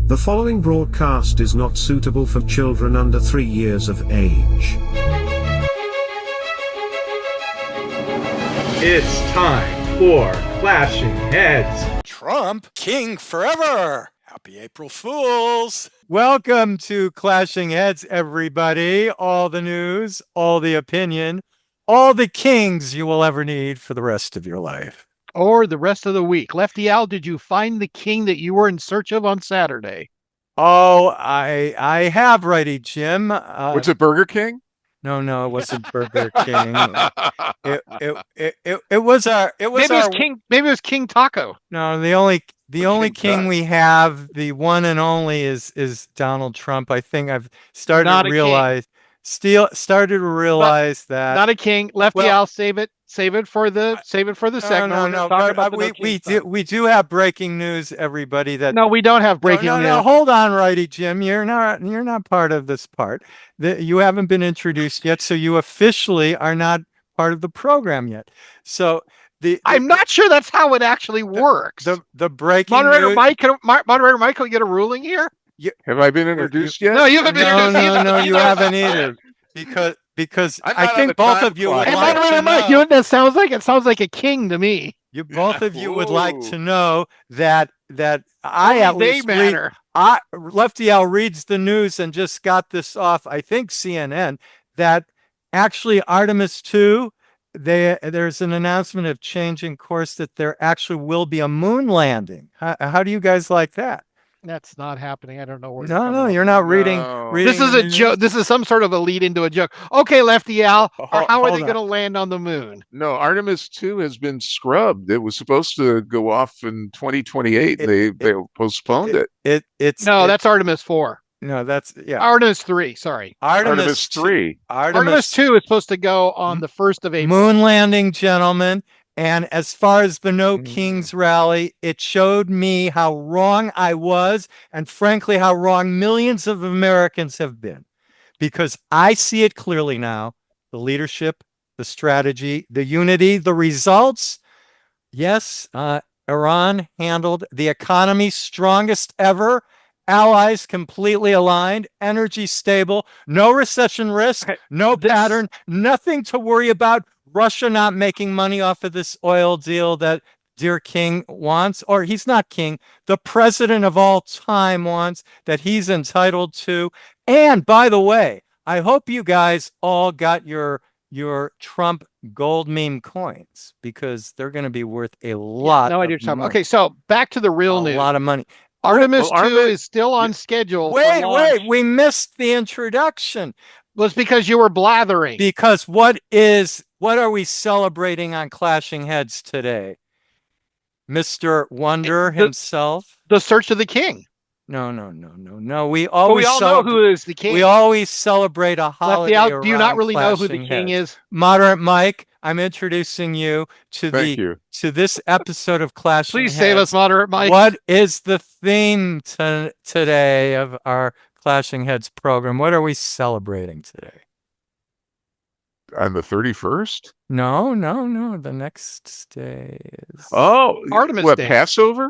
The following broadcast is not suitable for children under 3 years of age. It's time for Clashing Heads. Trump, king forever. Happy April Fools. Welcome to Clashing Heads, everybody. All the news, all the opinion, all the kings you will ever need for the rest of your life. Or the rest of the week. Lefty Al, did you find the king that you were in search of on Saturday? Oh, I have, Righty Jim. What's it, Burger King? No, it wasn't Burger King. It was King. Maybe it was King Taco. No, the only king we have, the one and only, is Donald Trump. I think I've started to realize that not a king. Lefty Al, save it for the segment. No. We do have breaking news, everybody. No, we don't have breaking news. No, hold on, Righty Jim. You're not part of this part. You haven't been introduced yet, so you officially are not part of the program yet. So I'm not sure that's how it actually works. The breaking Moderator news. Moderator Mike, can we get a ruling here? Have I been introduced yet? No, you haven't been introduced either. No, you haven't either. Because I think both of you would like to know. Mike, you know what that sounds like? It sounds like a king to me. Both of you would like to know that I at least Lefty Al reads the news and just got this off, I think CNN, that actually Artemis 2, there's an announcement of changing course, that there actually will be a moon landing. How do you guys like that? That's not happening. I don't know where. No, you're not reading. This is a joke. This is some sort of a lead into a joke. Okay, Lefty Al, how are they going to land on the moon? No, Artemis 2 has been scrubbed. It was supposed to go off in 2028. They postponed it. That's Artemis 4. No, that's Artemis 3. Sorry, Artemis 3. Artemis 2 is supposed to go on the 1st of April. Moon landing, gentlemen. And as far as the No Kings rally, it showed me how wrong I was, and frankly, how wrong millions of Americans have been. Because I see it clearly now, the leadership, the strategy, the unity, the results. Yes, Iran handled the economy strongest ever, allies completely aligned, energy stable, no recession risk, no pattern, nothing to worry about. Russia not making money off of this oil deal that dear king wants, or he's not king, the president of all time wants, that he's entitled to. And by the way, I hope you guys all got your Trump gold meme coins, because they're going to be worth a lot. No idea. Okay, so back to the real news. A lot of money. Artemis 2 is still on schedule. Wait, we missed the introduction. Well, it's because you were blathering. Because what are we celebrating on Clashing Heads today? Mr. Wonder himself? The search of the king. No. We all know who is the king. We always celebrate a holiday. Do you not really know who the king is? Moderate Mike, I'm introducing you to this episode of Clashing Heads. Please save us, Moderate Mike. What is the theme today of our Clashing Heads program? What are we celebrating today? On the 31st? No. The next day is Artemis Day. Passover?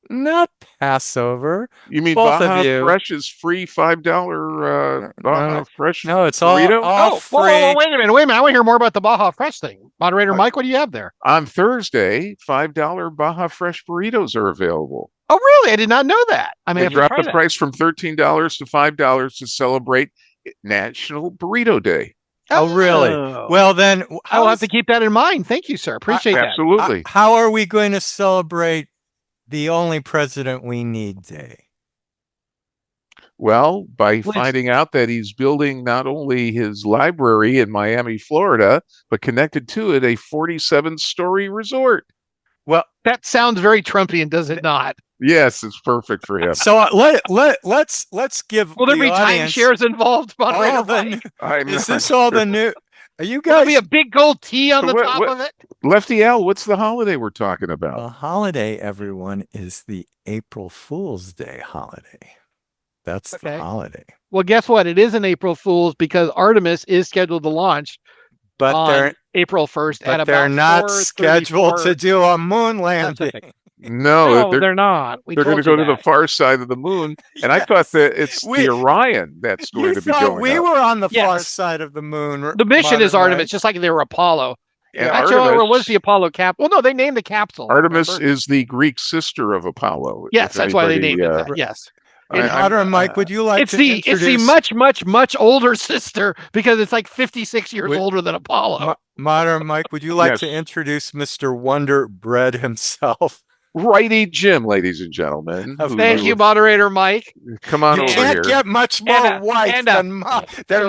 Not Passover. You mean both Baja of you? Fresh is free $5 Baja Fresh? No, it's burrito? all free. Whoa, wait a minute. I want to hear more about the Baja Fresh thing. Moderator Mike, what do you have there? On Thursday, $5 Baja Fresh burritos are available. Oh, really? I did not know that. They dropped the price from $13 to $5 to celebrate National Burrito Day. Oh, really? Well, then I'll have to keep that in mind. Thank you, sir. Appreciate that. Absolutely. How are we going to celebrate the only president we need day? Well, by finding out that he's building not only his library in Miami, Florida, but connected to it, a 47-story resort. Well, that sounds very Trumpian, does it not? Yes, it's perfect for him. So let's give. Will there be timeshares involved? Is this all the new? Are you guys? Will there be a big gold T on the top of it? Lefty Al, what's the holiday we're talking about? The holiday, everyone, is the April Fool's Day holiday. That's the holiday. Well, guess what? It is an April Fool's because Artemis is scheduled to launch on April 1st. But they're not scheduled to do a moon landing. No, No, they're not. they're going to go to the far side of the moon, and I thought that it's the Orion that's going to be going we up. were on the far Yes. side of the moon. The mission is Modern Artemis, Mike. just like they were Apollo. And Actually, Artemis, or was the Apollo cap? Well, no, they named the capsule. Artemis remember? is the Greek sister of Apollo. Yes, if that's why they anybody, named it that. Yes. And I'm- Modern Mike, would you like It's to the introduce much older sister because it's like 56 years Wait. older than Apollo. Modern Mike? Would you like Yes. to introduce Mr. Wonder Bread himself? Righty Jim, ladies and gentlemen. who Thank you, moderator Mike. Come on You over can't here. get much more And, white than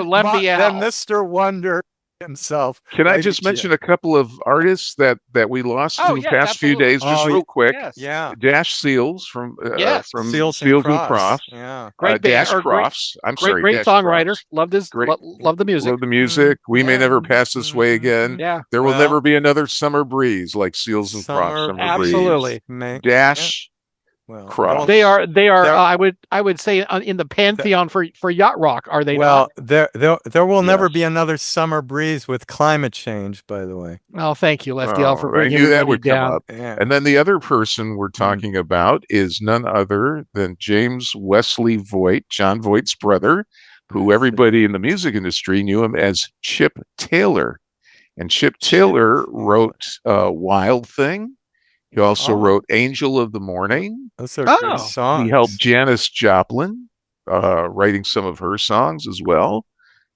Lefty Al. Mr. Wonder himself. Can I Righty just Jim. mention a couple of artists that we lost Oh, in the yes, past few absolutely. days, just Oh, real quick? Yes. Yeah. Dash Seals from Yes. Seals and Crofts. Crofts. Yeah. Great band, Dash or great- Crofts. I'm sorry, Great Dash songwriter. Crofts. Loved his Great. love the music. Love the music. We may Yeah. never pass this way again. Yeah. There will Well- never be another summer breeze like Seals and Crofts. Summer Absolutely. breeze. Dash Well, Crofts. They are They're- I would say in the pantheon for yacht rock, are they well, not? there will never Yes. be another summer breeze with climate change, by the way. Well, thank you, Lefty Al, for I bringing knew that everybody would down. come up. Yeah. And then the other person we're talking about is none other than James Wesley Voigt, John Voigt's brother, who everybody in the music industry knew him as Chip Taylor. And Chip Taylor wrote Wild Thing. He also wrote Angel of the Morning. Those are Oh. good songs. He helped Janis Joplin writing some of her songs as well.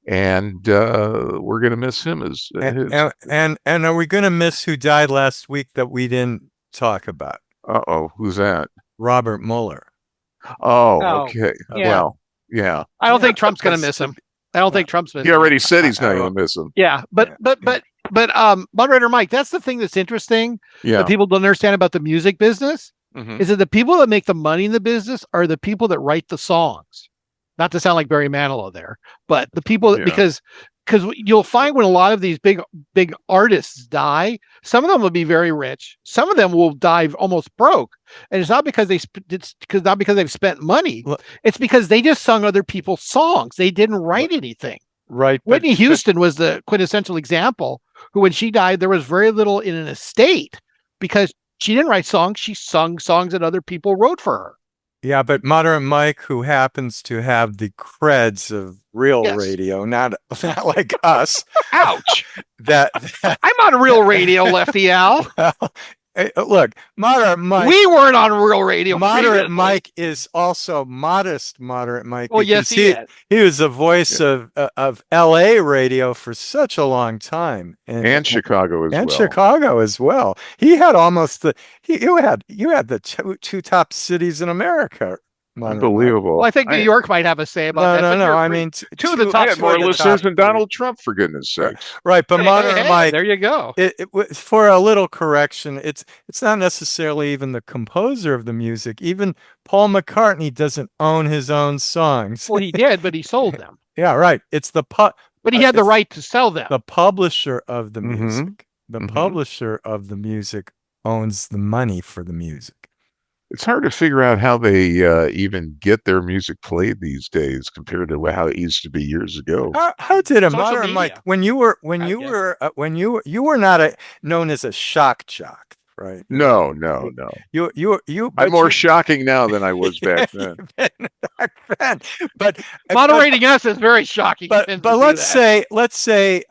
And we're going to miss him as and are we going to miss who died last week that we didn't talk about? Uh-oh, who's that? Robert Mueller. Oh, Oh, okay. yeah. Well, yeah. I don't think Trump's going to That's miss him. I don't think Trump's He already said he's not going to miss him. Yeah, but moderator Mike, that's the thing that's interesting Yeah. that people don't understand about the music business Mhm. is that the people that make the money in the business are the people that write the songs. Not to sound like Barry Manilow there, but the people that, Yeah. because you'll find when a lot of these big artists die, some of them will be very rich, some of them will die almost broke, and it's not because not because they've spent money. Look- It's because they just sung other people's songs. They didn't write anything. Right. Whitney Houston was the quintessential example who, when she died, there was very little in an estate because she didn't write songs. She sung songs that other people wrote for her. Yeah, but Modern Mike, who happens to have the creds of real Yes. radio, not like us, Ouch. that I'm on real radio, Lefty Al. look, Modern Mike. We weren't on real radio. Moderate previously. Mike is also modest. Moderate Mike. Well, yes, because he is. He was the voice of L.A. radio for such a long time, And Chicago as well. and Chicago as well. He had almost you had the two top cities in America. Modern Mike. Unbelievable. Well, I think New York might have a say about that. No, but no. you're I free. mean, two of the I top had more three. listeners than Donald Trump, for goodness sakes. Right, but Hey, Modern hey, Mike. there you go. For a little correction, it's not necessarily even the composer of the music. Even Paul McCartney doesn't own his own songs. Well, he did, but he sold them. Yeah, right. It's the But he had the it's right to sell them. the publisher of the Mhm. music. The Mhm. publisher of the music owns the money for the music. It's hard to figure out how they even get their music played these days compared to how it used to be years ago. How did a Social Modern Mike media. when you were you were not known as a shock jock, right? No. You I'm but more you- shocking now than I was back then. back then. But Moderating us is very shocking. But Vince, to do let's that. say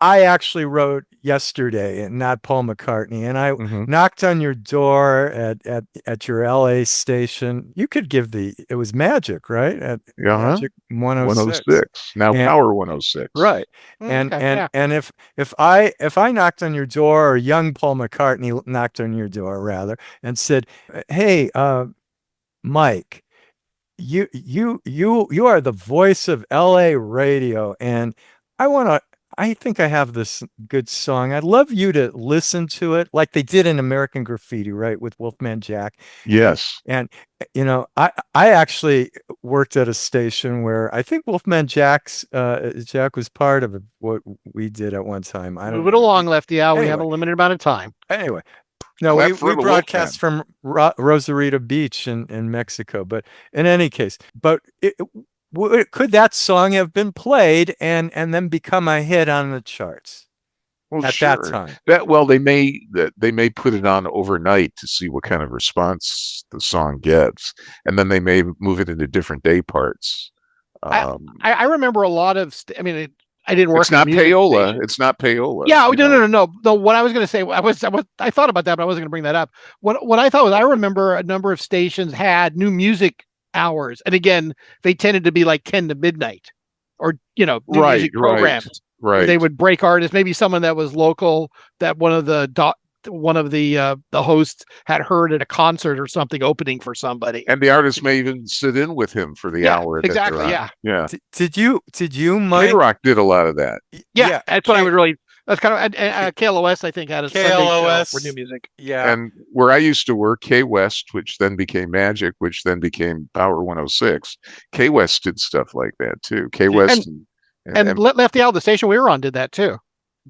I actually wrote yesterday, and not Paul McCartney, and I Mhm. knocked on your door at your LA station. You could give it was Magic, right? At Yeah, Magic 106. 106. Now And- Power 106. Right. And Okay, yeah. and if I knocked on your door, or young Paul McCartney knocked on your door rather, and said, "Hey, Mike, you are the voice of LA radio, and I think I have this good song. I'd love you to listen to it like they did in American Graffiti, right, with Wolfman Jack." Yes. And I actually worked at a station where I think Wolfman Jack was part of what we did at one time. I don't Move it know. along, Lefty Al. We have a Anyway. limited amount of time. Anyway, no, Clap we for the broadcast from Rosarito Beach in Mexico. But in any case, could that song have been played and then become a hit on the charts? Well, at sure. that time. They may put it on overnight to see what kind of response the song gets, and then they may move it into different day parts. I remember a lot of. I didn't work It's at a not music payola. station. It's not payola. Yeah, you no, know. no, no, no. No, what I was going to say, I thought about that, but I wasn't going to bring that up. What I thought was, I remember a number of stations had new music hours, and again, they tended to be like 10 to midnight, or new Right, music programs where right. they would break artists. Maybe someone that was local that one of the hosts had heard at a concert or something opening for somebody. And the artist may even sit in with him for the Yeah, hour that exactly. they're on. Yeah. Yeah. Did you, Mike? K-Rock did a lot of that. Yeah, that's what I would really. That's kind of KLOS. I think had a Sunday show KLOS for new music. Yeah. And where I used to work, K West, which then became Magic, which then became Power 106. K West did stuff like that too. K West and Lefty Out, the station we were on, did that too.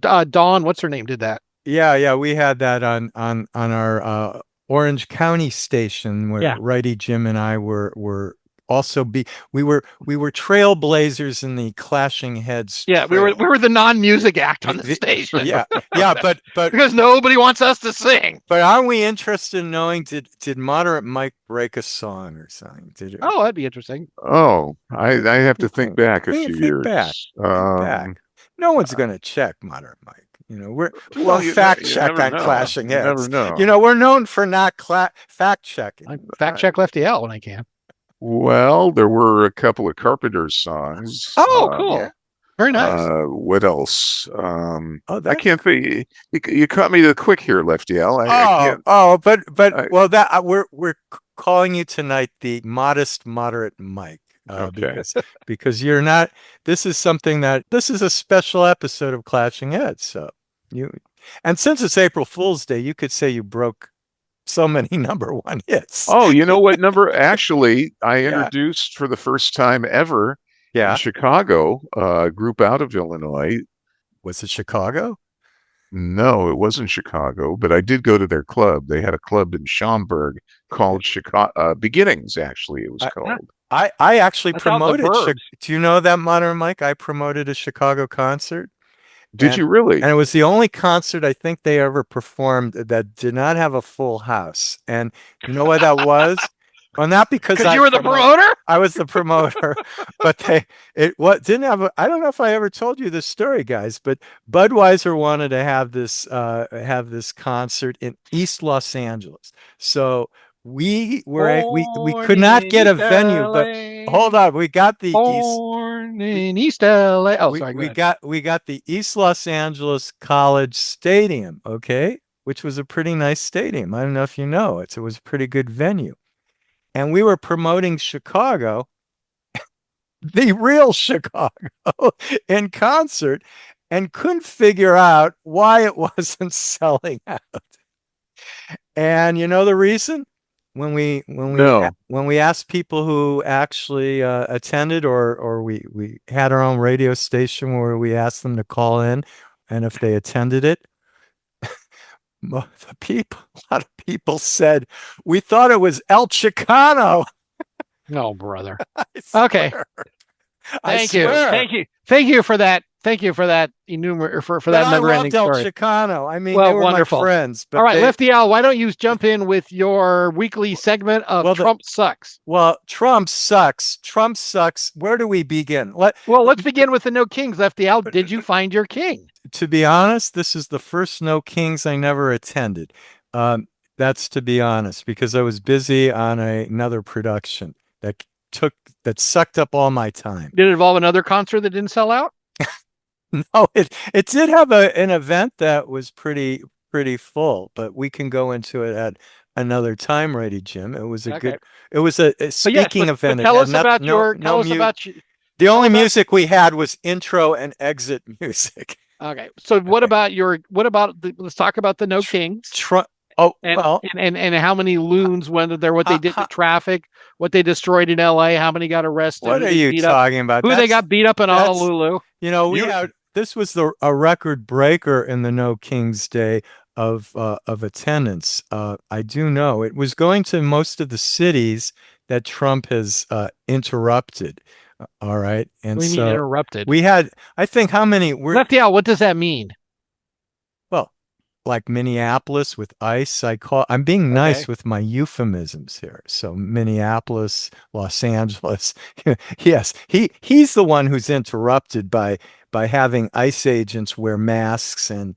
Dawn, what's her name, did that. Yeah, we had that on our Orange County station where Righty Jim and I were also we were trailblazers in the Clashing Heads. Yeah, we were the non-music act on the station. Yeah, but because nobody wants us to sing. But aren't we interested in knowing did Moderate Mike break a song or something? Did you? Oh, that'd be interesting. Oh, I have to think back a few years. Back. No one's going to check Moderate Mike. We don't fact check on Clashing Heads. You never know. We're known for not fact checking. I fact check Lefty Out when I can. Well, there were a couple of Carpenters songs. Oh, cool. Yeah. Very nice. What else? I can't think. You caught me quick here, Lefty Al. We're calling you tonight the modest, moderate Mike. Okay. Because you're not. This is a special episode of Clashing Heads. So and since it's April Fool's Day, you could say you broke so many #1 hits. Oh, you know what number? Actually, I introduced for the first time ever in Chicago, a group out of Illinois. Was it Chicago? No, it wasn't Chicago, but I did go to their club. They had a club in Schaumburg called Chicago Beginnings. Actually, it was called. I actually promoted. Do you know that, Modern Mike? I promoted a Chicago concert. Did you really? And it was the only concert I think they ever performed that did not have a full house. And you know what that was? Well, not because you were the promoter. I was the promoter, but didn't have. I don't know if I ever told you this story, guys, but Budweiser wanted to have this concert in East Los Angeles. So we could not get a venue, but hold on, we got the East LA. Oh, sorry. We got the East Los Angeles College Stadium, okay, which was a pretty nice stadium. I don't know if you know it. So it was a pretty good venue. And we were promoting Chicago, the real Chicago, in concert, and couldn't figure out why it wasn't selling out. And you know the reason? When we asked people who actually attended, or we had our own radio station where we asked them to call in, and if they attended it, a lot of people said we thought it was El Chicano. No, brother. Okay. Thank you for that. Thank you for that for that never-ending story. El Chicano. I mean, they were wonderful. My friends. But all right, Lefty Al, why don't you jump in with your weekly segment of Trump Sucks? Well, Trump sucks. Trump sucks. Where do we begin? Let's begin with the No Kings, Lefty Al. Did you find your king? To be honest, this is the first No Kings I never attended. That's to be honest, because I was busy on another production that sucked up all my time. Did it involve another concert that didn't sell out? No, it did have an event that was pretty full, but we can go into it at another time, Righty Jim. It was a speaking event. Tell us about the only music we had was intro and exit music. Okay, so let's talk about the No Kings. And how many loons went there? What they did to traffic? What they destroyed in L.A.? How many got arrested? What are you talking about? Who they got beat up in Honolulu? This was a record breaker in the No Kings Day of attendance. I do know it was going to most of the cities that Trump has interrupted. All right, and what do you mean interrupted? We had, I think, how many? Lefty Al, what does that mean? like Minneapolis with ice. I'm being nice Okay. with my euphemisms here. So Minneapolis, Los Angeles. Yes, he's the one who's interrupted by having ICE agents wear masks and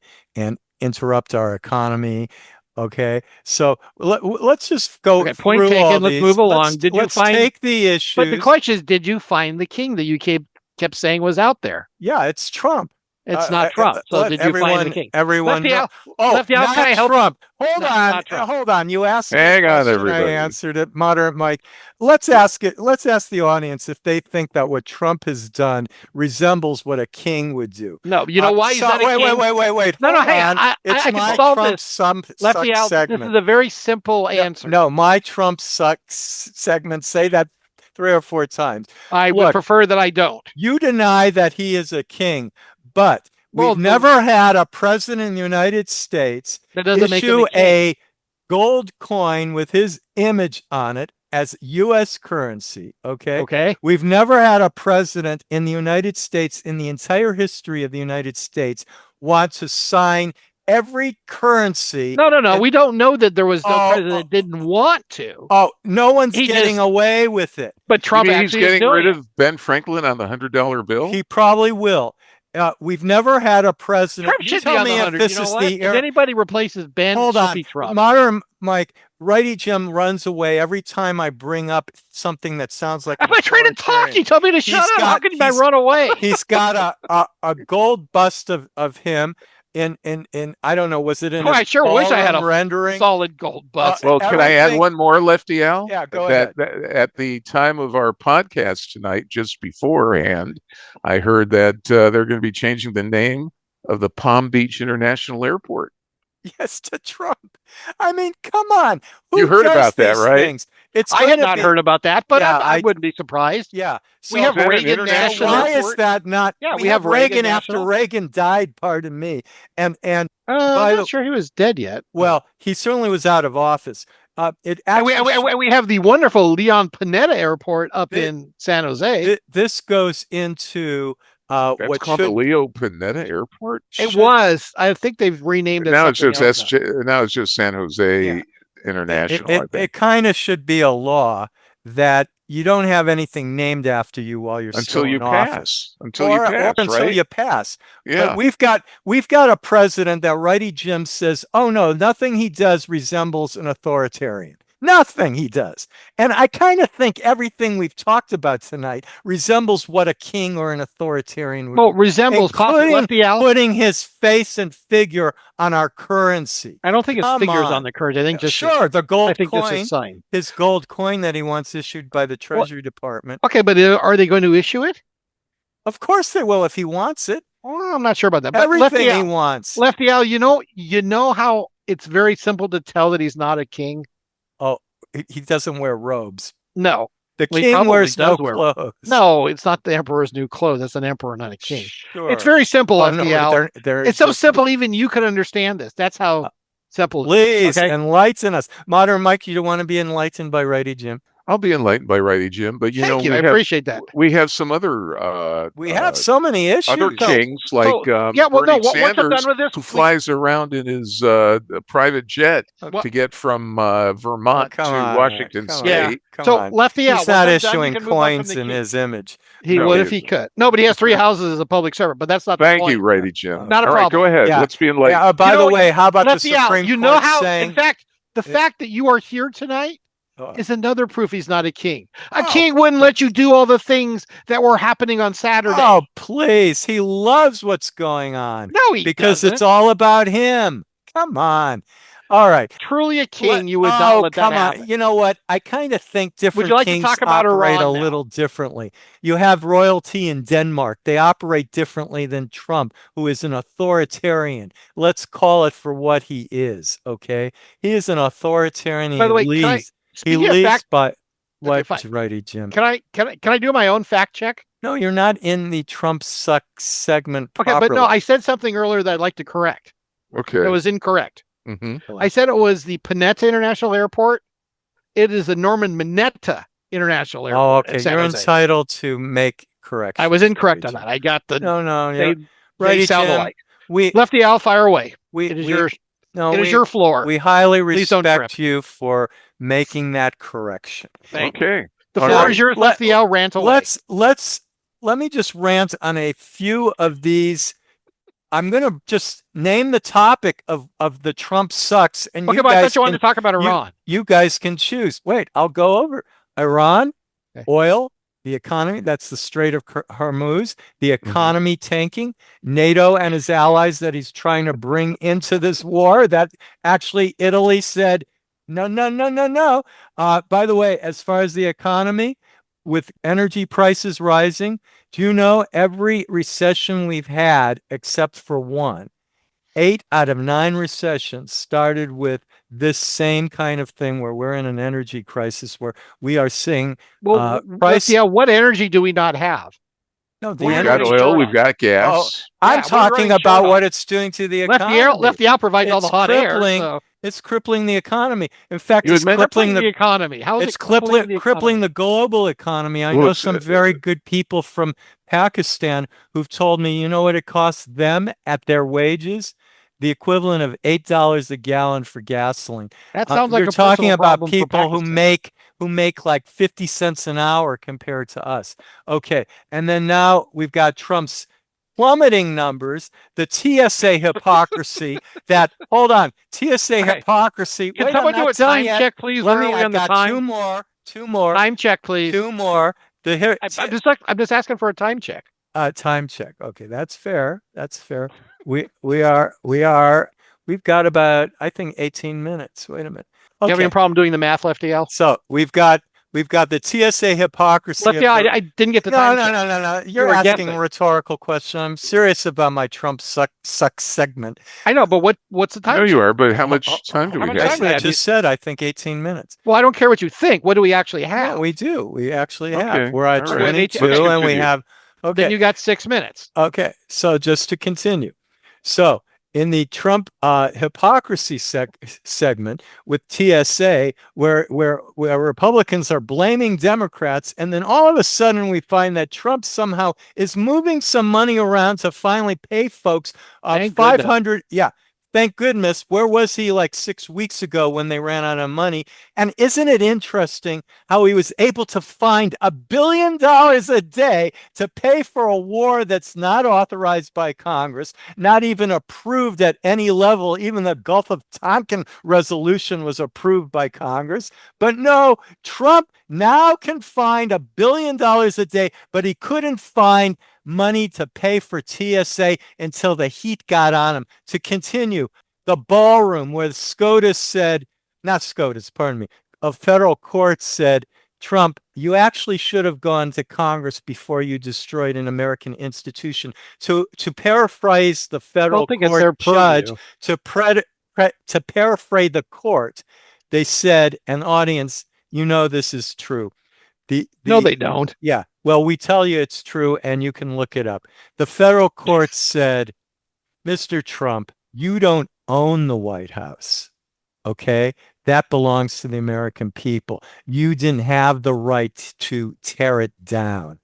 interrupt our economy. Okay, so let's just go Okay, point through all taken. Let's these. move along. Did you Let's find? take the But the issues. question is, did you find the king that you kept saying was out there? Yeah, it's Trump. It's not Trump. So Let did you find the king? everyone Lefty know. out. Oh, Lefty out. not Can I help? Trump. Hold No, on. not Trump. Hold on. You asked me Hang a on, question, everybody. I answered it. Moderate Mike. Let's ask it. Let's ask the audience if they think that what Trump has done resembles what a king would do. No, you know why he's not a king? Wait. No, Hold hang on. on. It's I can my solve Trump this. suck Lefty out. segment. This is a very simple answer. No, my Trump sucks segment. Say that 3 or 4 times. I would Look, prefer that I don't. You deny that he is a king, but Well, we've never had a president in the United States That doesn't make him issue a king. a gold coin with his image on it as U.S. currency. Okay. Okay. We've never had a president in the United States, in the entire history of the United States, want to sign every currency. No. We don't know that there was no Oh, president that didn't want to. Oh, no one's He getting just- away with it. But Trump You mean he's actually is getting doing rid it. of Ben Franklin on the $100 bill? He probably will. We've never had a president. Trump You should be tell on me the if 100. this You know is what? the If anybody replaces Ben, Hold it should on. be Trump. Modern Mike, Righty Jim runs away every time I bring up something that sounds like I'm not trying to talk. He told me to shut up. How can I run away? He's got a gold bust of him in I don't know, was it in Boy, I sure wish I had a rendering? solid gold bust. Well, can I add everything- one more, Lefty Al? Yeah, go that at the time of our podcast tonight, just beforehand, I heard that they're going to be changing the name of the Palm Beach International Airport. Yes, to Trump. I mean, come on. Who You heard does about that, these right? things? It's I going had to not be- heard about that, but Yeah, I wouldn't be surprised. Yeah. We have is that an Reagan international National Why Airport. is that not? Yeah, we have Reagan after National. Reagan died. Pardon me. And I'm by the- not sure he was dead yet. well, he certainly was out of office. It And actually we have the wonderful Leon Panetta Airport up in San Jose. this goes into That's what called should the Leo Panetta Airport. It was. I think they've renamed it. Now it's something just else now. SJ. Now it's just San Jose Yeah. International. I it think. kind of should be a law that you don't have anything named after you while you're Until still you in pass. office. Until you pass, until right? you pass. Yeah. But we've got a president that Righty Jim says, oh no, nothing he does resembles an authoritarian. Nothing he does. And I kind of think everything we've talked about tonight resembles what a king or an authoritarian would Well, resembles possibly including Lefty Al. putting his face and figure on our currency. I don't think his Come figures on. on the currency. I think just Sure, the gold I think just coin, his sign. his gold coin that he wants issued by the Treasury Department. Okay, but are they going to issue it? Of course they will if he wants it. Well, I'm not sure about that. But Everything Lefty he Al, wants. Lefty Al, you know how it's very simple to tell that he's not a king. He doesn't wear robes. No, The Well, he king probably wears no does wear- clothes. no, it's not the emperor's new clothes. That's an emperor, not a king. Sure. It's very simple, Oh, no, Lefty Al. they're It's so just- simple, even you could understand this. That's how simple. Please Okay. enlighten us. Modern Mike, you don't want to be enlightened by Righty Jim. I'll be enlightened by Righty Jim, but you Thank know you. I we have appreciate that. we have some other We have so many issues. other kings like yeah, well, no. Bernie Once I'm Sanders, done with this, who flies around in his private jet What? to get from Vermont to come on, Washington come on. State. Yeah. Come so on. Lefty Al, He's once not I'm done, you issuing can move on from coins the in king. his image. He No. would if he could. No, but he has 3 houses as a public servant. But that's not. Thank the point. you, Righty Jim. Not a All right, problem. go ahead. Yeah. Let's be enlightened. Yeah, by You the know, way, how about the Lefty Al, Supreme you know Court how? saying? In fact, the fact that you are here tonight is another proof he's not a king. A king wouldn't let you do all the things that were happening on Saturday. Oh, please. He loves what's going on no, he because doesn't. it's all about him. Come on. All right. Truly a king, you would not let that come happen. on. You know what? I kind of think different you like to kings talk about operate Iran a now? little differently. You have royalty in Denmark. They operate differently than Trump, who is an authoritarian. Let's call it for what he is, okay? He is an authoritarian. By the way, he can I- leads, he speaking of leads fact- by what, fine. Righty Jim? Can I do my own fact check? No, you're not in the Trump sucks segment Okay, properly. but no, I said something earlier that I'd like to correct. Okay. It was incorrect. hmm I said it was the Panetta International Airport. It is the Norman Mineta International Airport. Oh, in okay. San You're Jose. entitled to make corrections. I was incorrect on Righty that. I got the Jim. No, they, Righty they sound Jim, alike. We Lefty Al, fire away. we It is we, yours. No, It is your floor. we highly Please don't trip. respect you for making that correction. Thank you. Okay. The All floor right. is yours. Lefty L. Rant away. Let me just rant on a few of these. I'm going to just name the topic of the Trump sucks, and Okay, you but I guys thought you wanted to talk about Iran. You guys can choose. Wait, I'll go over Iran, Okay. oil, the economy. That's the Strait of Hormuz. The Mm-hmm. economy tanking. NATO and his allies that he's trying to bring into this war. That actually Italy said no, no, no, no, no. By the way, as far as the economy, with energy prices rising, do you know every recession we've had except for one, 8 out of 9 recessions started with this same kind of thing where we're in an energy crisis where we are seeing price. Yeah, what energy do we not have? No, the We've energy. got oil. We've got gas. I'm Yeah, talking about what it's doing to the economy. Lefty out provides all the hot air. crippling- So It's crippling the economy. In fact, You it's admit- crippling the economy. How is it's it crippling the crippling economy? the global economy. I Well, know it's, some very good people from Pakistan who've told me, you know what it costs them at their wages? The equivalent of $8 a gallon for gasoline. That sounds like you're a talking personal about problem for people who Pakistan. make like 50 cents an hour compared to us. Okay. And then now we've got Trump's plummeting numbers, the TSA hypocrisy that, hold on, TSA Okay. hypocrisy. Can Wait, someone I'm do not a done time yet. check, please? Let Where me, are we I on the got time? two more, Time check, please. two more. I'm just asking for a time check. Time check. Okay, that's fair. That's fair. We've got about, I think, 18 minutes. Wait a minute. Do you have Okay. any problem doing the math, Lefty L? So we've got the TSA hypocrisy. Lefty L, I didn't get the time check. No. You're were asking guessing. a rhetorical question. I'm serious about my Trump suck segment. I know, but what's the time No, check? you are. But how much time do how we much have? time do we I have? just said, I think 18 minutes. Well, I don't care what you think. What do we actually have? Yeah, we do. We actually Okay, have. We're at all right. 22 Let's and we continue. have, okay. Then you got 6 minutes. Okay, so just to continue. So in the Trump hypocrisy segment with TSA, where Republicans are blaming Democrats, and then all of a sudden we find that Trump somehow is moving some money around to finally pay folks Thank 500. Yeah. Thank goodness. Where was he like 6 weeks ago when they ran out of money? And isn't it interesting how he was able to find $1 billion a day to pay for a war that's not authorized by Congress, not even approved at any level? Even the Gulf of Tonkin resolution was approved by Congress. But no, Trump now can find $1 billion a day, but he couldn't find money to pay for TSA until the heat got on him. To continue, the ballroom where a federal court said, Trump, you actually should have gone to Congress before you destroyed an American institution. To paraphrase the federal court judge, to paraphrase the court, they said, an audience, you know this is true. No, they don't. Yeah. Well, we tell you it's true, and you can look it up. The federal court said, Mr. Trump, you don't own the White House. Okay? That belongs to the American people. You didn't have the right to tear it down.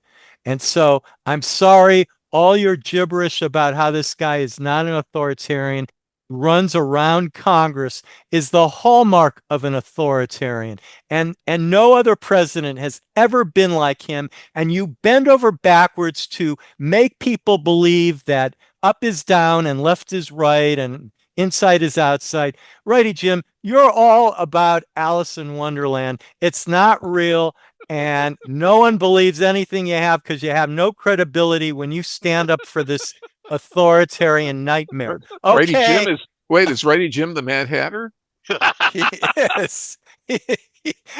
And so I'm sorry, all your gibberish about how this guy is not an authoritarian, runs around Congress, is the hallmark of an authoritarian. And no other president has ever been like him. And you bend over backwards to make people believe that up is down and left is right and inside is outside. Righty Jim, you're all about Alice in Wonderland. It's not real. And no one believes anything you have because you have no credibility when you stand up for this authoritarian nightmare. Okay. Is Righty Jim the Mad Hatter? Yes.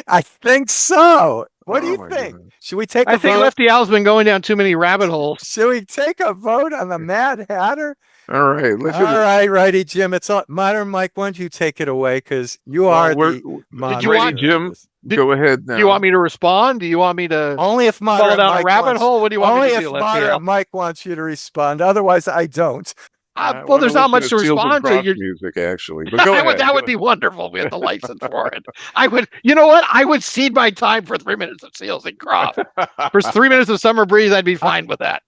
I think so. What do you think? Goodness. Should we take a I think vote? Lefty Al's been going down too many rabbit holes. Should we take a vote on the Mad Hatter? All right. All right, Righty Jim. It's all Modern Mike. Why don't you take it away? Because you are the moderator. Righty Jim, go ahead now. Do you want me to respond? Do you want me to only if fall Modern down Mike a rabbit wants, hole? What do you want only me to if do, Lefty Modern Al? Mike wants you to respond. Otherwise, I don't. Well, there's not much to Seals and respond to. Crofts music, actually. But go ahead. That would be wonderful. We had the license for it. I would, you know what? I would cede my time for 3 minutes of Seals and Croft. For 3 minutes of Summer Breeze, I'd be fine with that.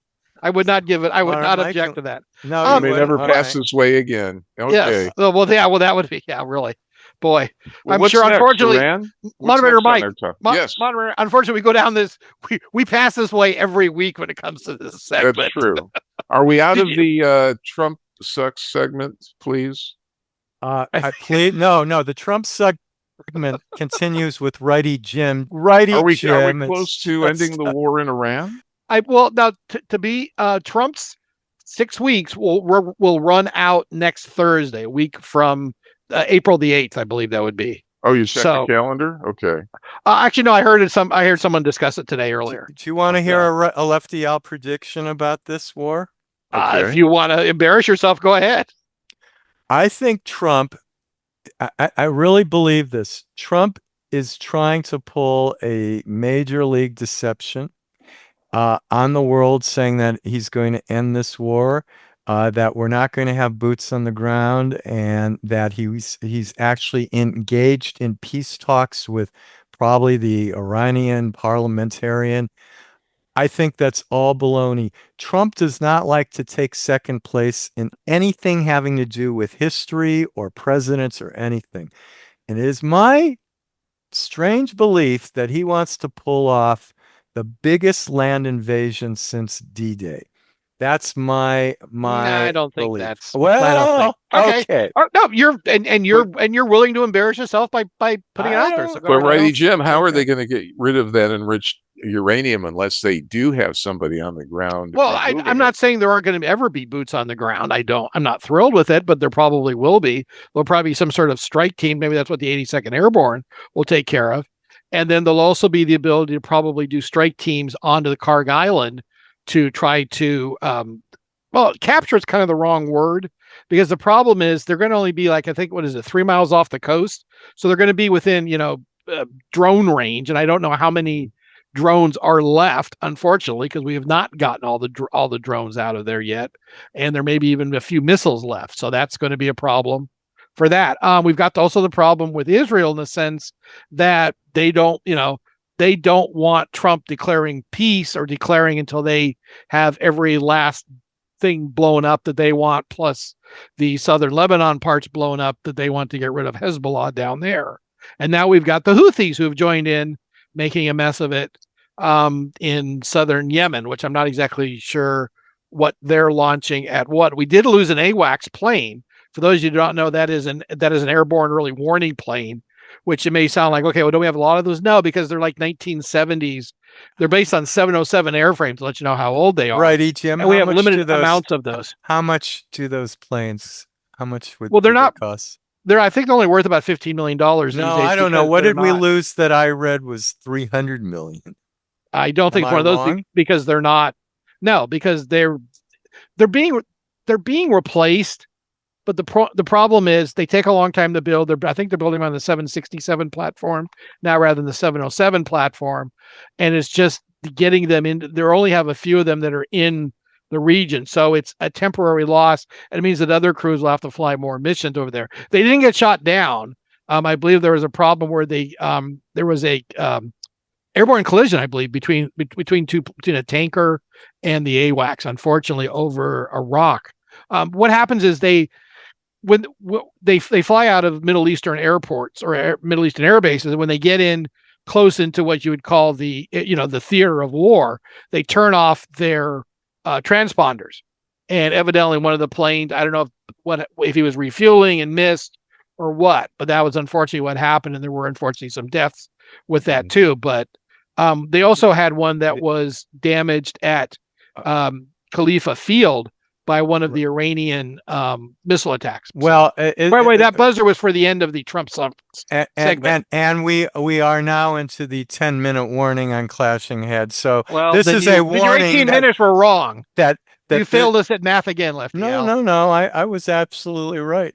I would not give it. I would All right, not Mike, object to that. No, He you may wouldn't. never All pass right. this way again. Okay. Yes. Well, yeah. Well, that would be. Yeah, really. Boy, Well, I'm what's sure. next, Unfortunately, Duran? What's Moderator next on Mike. our top? Yes, Moderator. Unfortunately, we go down this. We pass this way every week when it comes to this segment. that's true. Are we out Did of the Trump sucks segment, please? Please, no. The Trump segment continues with Righty Jim. Righty Are we Jim. close to ending the war in Iran? Well, now to be Trump's 6 weeks will run out next Thursday, a week from April the 8th, I believe that would be. Oh, you checked the calendar? Okay. Actually, no, I heard someone discuss it today earlier. Do you want to hear a Lefty Al prediction about this war? Okay. If you want to embarrass yourself, go ahead. I think Trump, I really believe this. Trump is trying to pull a major league deception on the world, saying that he's going to end this war, that we're not going to have boots on the ground, and that he's actually engaged in peace talks with probably the Iranian parliamentarian. I think that's all baloney. Trump does not like to take second place in anything having to do with history or presidents or anything. And it is my strange belief that he wants to pull off the biggest land invasion since D-Day. That's my I don't think belief. that's Well, okay. No, you're willing to embarrass yourself by putting it out there. So But Righty Jim, how are they going to get rid of that enriched uranium unless they do have somebody on the ground? Well, I'm not saying there aren't going to ever be boots on the ground. I'm not thrilled with it, but there probably will be. There'll probably be some sort of strike team. Maybe that's what the 82nd Airborne will take care of. And then there'll also be the ability to probably do strike teams onto the Karg Island to try to, capture is kind of the wrong word, because the problem is they're going to only be like, I think, 3 miles off the coast. So they're going to be within, drone range. And I don't know how many drones are left, unfortunately, because we have not gotten all the drones out of there yet. And there may be even a few missiles left. So that's going to be a problem for that. We've got also the problem with Israel in the sense that they don't want Trump declaring peace or declaring until they have every last thing blown up that they want, plus the southern Lebanon parts blown up that they want to get rid of Hezbollah down there. And now we've got the Houthis who have joined in, making a mess of it in southern Yemen, which I'm not exactly sure what they're launching at what. We did lose an AWACS plane. For those of you who don't know, that is an airborne early warning plane, which it may sound like, okay, well, don't we have a lot of those? No, because they're like 1970s. They're based on 707 airframes to let you know how old they are. Righty, Jim. And we have limited amounts of those. How much do those planes, how much would they're not cost? I think they're only worth about $15 million. No, I don't know. What did we lose that I read was 300 million? I don't think it's one of those because they're not. No, because they're being replaced. But the problem is they take a long time to build. I think they're building on the 767 platform now rather than the 707 platform. And it's just getting them in. They only have a few of them that are in the region. So it's a temporary loss. And it means that other crews will have to fly more missions over there. They didn't get shot down. I believe there was a problem where there was a airborne collision, I believe, between a tanker and the AWACS, unfortunately, over Iraq. What happens is when they fly out of Middle Eastern airports or Middle Eastern air bases, and when they get in close into what you would call the theater of war, they turn off their transponders. And evidently one of the planes, I don't know if he was refueling and missed or what, but that was unfortunately what happened. And there were unfortunately some deaths with that too. But they also had one that was damaged at Khalifa Field by one of the Iranian missile attacks. Well, by the way, that buzzer was for the end of the Trump segment. And we are now into the 10-minute warning on clashing heads. So this is a warning. Your 18 minutes were wrong. That you failed us at math again, Lefty. No. I was absolutely right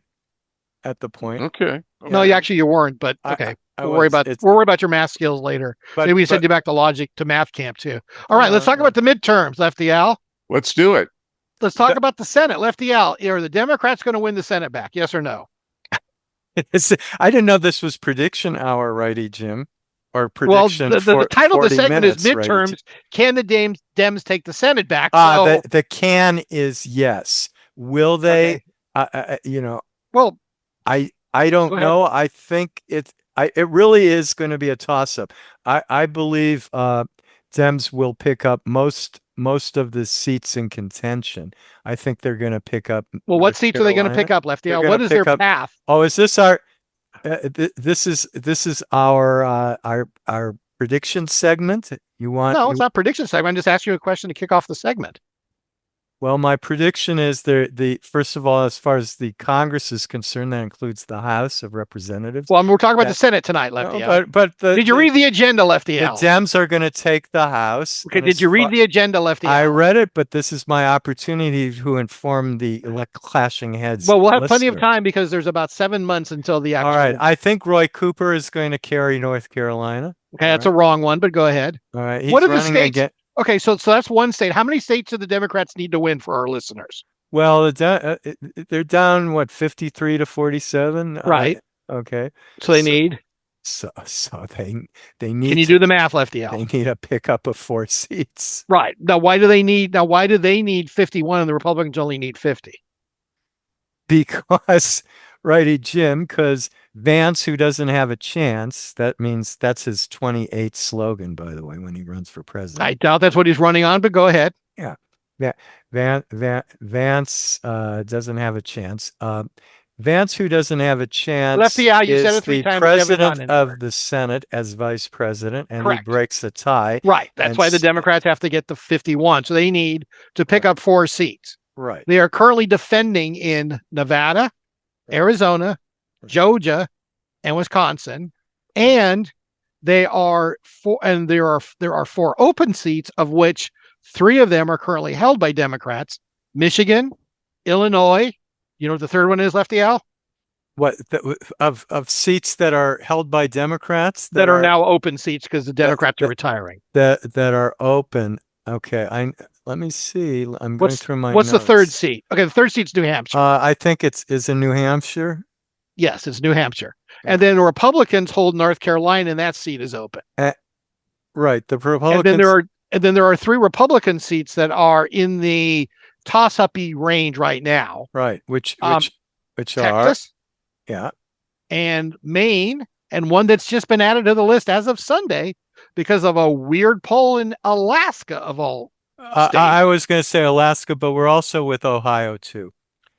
at the point. Okay. No, you weren't. But okay. We'll worry about your math skills later. Maybe we send you back to math camp too. All right, let's talk about the midterms, Lefty Al. Let's do it. Let's talk about the Senate. Lefty Al, are the Democrats going to win the Senate back? Yes or no? I didn't know this was prediction hour, Righty Jim. or Well, prediction the for title of the 40 segment minutes, is right? midterms. Can the Dems take the Senate back? The can is yes. Will they? Okay. Well, Well, I go don't ahead. know. I think it really is going to be a toss up. I believe Dems will pick up most of the seats in contention. I think they're going to pick up. Well, what North seats are they going to Carolina. pick up, Lefty? They're What gonna is their pick up. path? Oh, is this our? This is our prediction segment. You want? No, it's not prediction segment. I'm just asking you a question to kick off the segment. Well, my prediction is the first of all, as far as the Congress is concerned, that includes the House of Representatives. Well, we're talking about the Senate tonight, Lefty. No, but did you read the agenda, Lefty? The Dems are going to take the House. Okay, did you read the agenda, Lefty? I read it, but this is my opportunity to inform the clashing heads. Well, we'll have plenty of time because there's about 7 months until the actual. All right, I think Roy Cooper is going to carry North Carolina. Okay, that's a wrong one, but go ahead. All right, what are the states? Okay, so that's one state. How many states do the Democrats need to win for our listeners? Well, they're down what 53 to 47. Right. Okay. So they need. So they need. Can you do the math, Lefty? They need a pickup of 4 seats. Right. Now, why do they need 51 and the Republicans only need 50? Because Righty Jim, because Vance, who doesn't have a chance, that means that's his 28th slogan, by the way, when he runs for president. I doubt that's what he's running on, but go ahead. Yeah. Vance doesn't have a chance. Vance, who doesn't have a chance, Lefty, you said it 3 the times. president of the Senate as vice president, and Correct. He breaks the tie. Right. That's why the Democrats have to get the 51. So they need to pick up 4 seats. Right. They are currently defending in Nevada, Arizona, Georgia, and Wisconsin, and there are 4 open seats, of which 3 of them are currently held by Democrats: Michigan, Illinois. You know what the third one is, Lefty Al? What of seats that are held by Democrats that are now open seats because the Democrats are retiring? That are open. Okay, let me see. I'm going through my What's notes. the third seat? Okay, the third seat's New Hampshire. I think is in New Hampshire. Yes, it's New Hampshire. And then the Republicans hold North Carolina, and that seat is open. Right. The Republicans. And then there are 3 Republican seats that are in the toss-up-y range right now. Right. Which Texas, are? Yeah. And Maine, and one that's just been added to the list as of Sunday because of a weird poll in Alaska of all states. I was going to say Alaska, but we're also with Ohio too,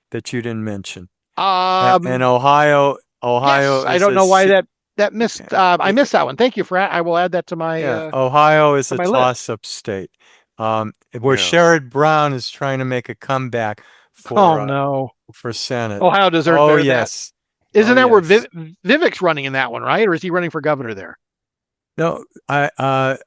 that you didn't mention. And Ohio. Yes, I don't know why that missed. I missed that one. Thank you for. I will add that to my. Ohio is a toss-up list. state. Where Sherrod Brown is trying to make a comeback for for Senate. Ohio deserves. Oh yes. Isn't that where Vivek's running in that one, right? Or is he running for governor there? No, I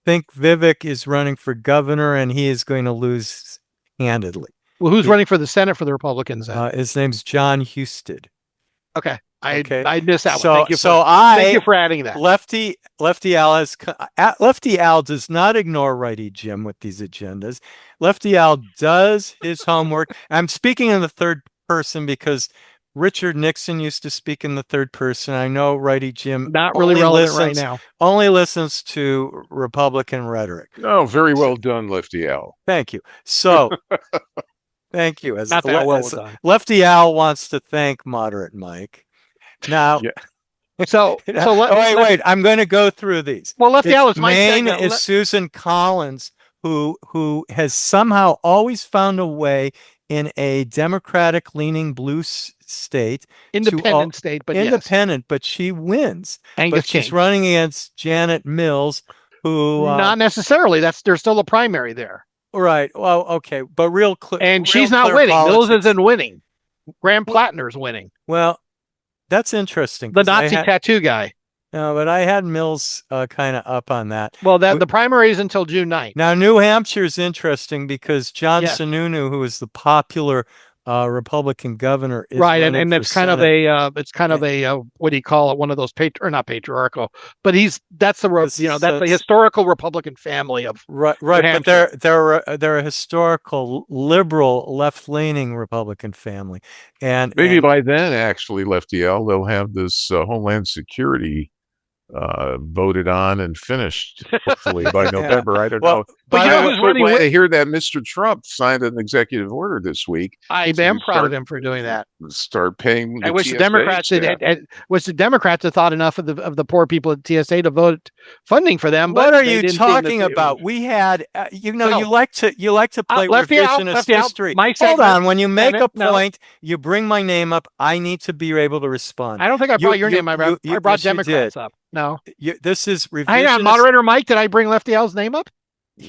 think Vivek is running for governor, and he is going to lose handedly. Well, who's running for the Senate for the Republicans then? His name's John Husted. Okay. I missed that one. Thank you for adding that. Lefty Al does not ignore Righty Jim with these agendas. Lefty Al does his homework. I'm speaking in the third person because Richard Nixon used to speak in the third person. I know Righty Jim not really relevant right now. Only listens to Republican rhetoric. Oh, very well done, Lefty Al. Thank you. So, thank you. Not that well done. Lefty Al wants to thank Moderate Mike. Now, wait. I'm going to go through these. Well, Lefty Al is my Maine is Susan Collins, who has somehow always found a way in a Democratic-leaning blue state, independent state, but independent, but she wins. But she's running against Janet Mills, who not necessarily. There's still a primary there. Right. Well, okay, but and she's not winning. Mills isn't winning. Graham Plattner's winning. Well, that's interesting. The Nazi tattoo guy. No, but I had Mills kind of up on that. Well, the primary is until June 9th. Now, New Hampshire is interesting because John Sununu, who is the popular Republican governor, is right, and it's kind of a what do you call it? One of those not patriarchal, but that's the historical Republican family of right. But they're a historical liberal left-leaning Republican family, and maybe by then, actually, Lefty L, they'll have this Homeland Security voted on and finished, hopefully by November. I don't know. But you know who's running When with? I hear that Mr. Trump signed an executive order this week, I am proud of him for doing that. start paying. I wish the TSA Democrats had thought enough of the poor people at TSA to vote funding for them. What but are they you didn't seem talking to- about? We had, No. you like to play Lefty out, revisionist Lefty out. history. My Hold segment. on. When you make a No. point, you bring my name up. I need to be able to respond. I don't think I brought your name. I brought yes, you Democrats did. up. No. This is revisionist. Hang on, moderator Mike. Did I bring Lefty Al's name up?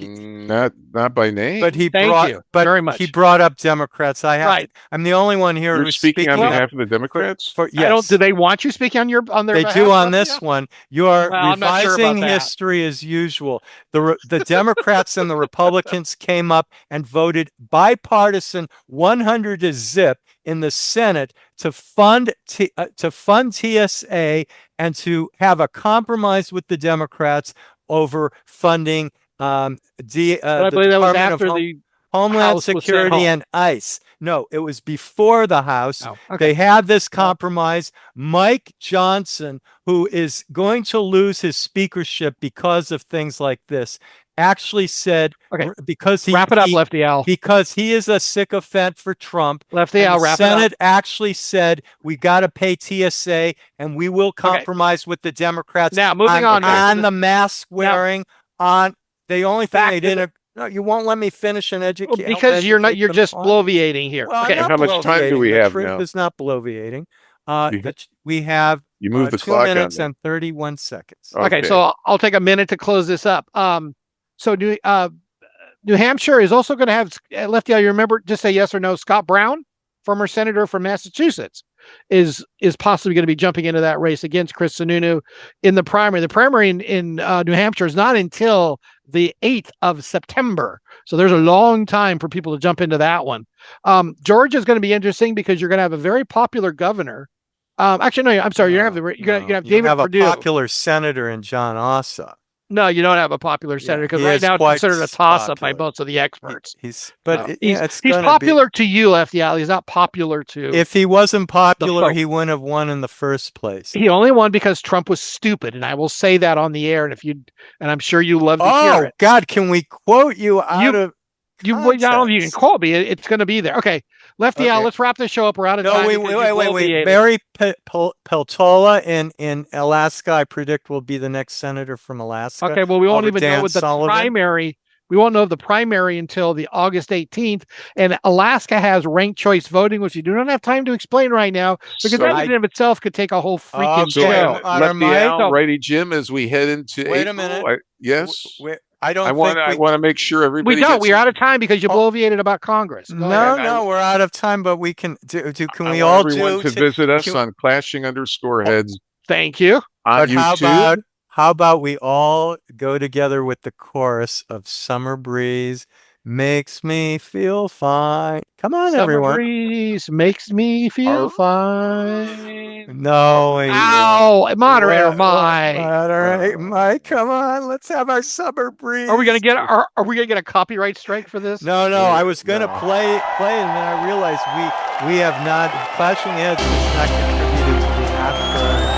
Not by name. But he Thank brought. you But very much. he brought up Democrats. I have. Right. I'm the only one here You're who's speaking on up behalf of the Democrats. for I don't. yes. Do they want you speaking on their They behalf, do on Lefty this Al? one. You are Well, I'm not sure revising about that. history as usual. The Democrats and the Republicans came up and voted bipartisan 100 to zip in the Senate to fund TSA and to have a compromise with the Democrats over funding But I the believe that was Department of after the Homeland House was sent Security home. and ICE. No, it was before the House. Oh, okay. They had this compromise. Mike Johnson, who is going to lose his speakership because of things like this, actually said, Okay. because Wrap it up, Lefty Al. because he is a sycophant for Trump. Lefty and Al, the wrap it up. Senate actually said we got to pay TSA and we will compromise with the Democrats. Now, moving on. on the mask wearing. On the only thing Back they to the- didn't. No, you won't let me finish an education. Because you're not. You're just bloviating here. Well, Okay. I'm not How much time do we bloviating. The have truth now? is not bloviating. You- We have You move the 2 clock on minutes me. and 31 seconds. Okay, so I'll take a minute to close this up. So New Hampshire is also going to have Lefty. You remember? Just say yes or no. Scott Brown, former senator from Massachusetts, is possibly going to be jumping into that race against Chris Sununu in the primary. The primary in New Hampshire is not until the 8th of September, so there's a long time for people to jump into that one. Georgia is going to be interesting because you're going to have a very popular governor. Actually, no. I'm sorry. You're going to have David Perdue. A popular senator in John Ossoff. No, you don't have a popular senator because he right is now it's quite considered a toss-up by popular. most of the experts. He's He's popular to you, Lefty Al. He's not popular to. If he wasn't popular, folks. he wouldn't have won in the first place. He only won because Trump was stupid, and I will say that on the air. And I'm sure you love to hear Oh it. God, can we quote you out of? Well, I don't know if you can context? call me. It's going to be there. Okay, Lefty Al. Okay. Let's wrap this show up. We're out of No, time. wait. Barry Peltola in Alaska, I predict, will be the next senator from Alaska. Okay, well, we won't over even Dan know what the Sullivan. primary. We won't know the primary until the August 18th. And Alaska has ranked choice voting, which you do not have time to explain right now, because So- that in of itself could take a whole freaking Okay. show. Lefty Al, Righty Jim, as we head into Wait a April, minute. yes. I don't I want to make sure everybody. We don't. gets We're out of time because you bloviated about Congress. Go ahead. No, we're out of time, but we can do. Can I we want all everyone do? to visit us can- on clashing_heads Thank you. on But YouTube. how about we all go together with the chorus of "Summer Breeze Makes Me Feel Fine"? Come on, Summer everyone. breeze makes me feel fine. No. Ow, moderator Mike. Moderator Mike, come on. Let's have our summer breeze. Are we gonna get a copyright strike for this? No. I was gonna play, and then I realized we have not. Clashing Heads has not contributed to the after.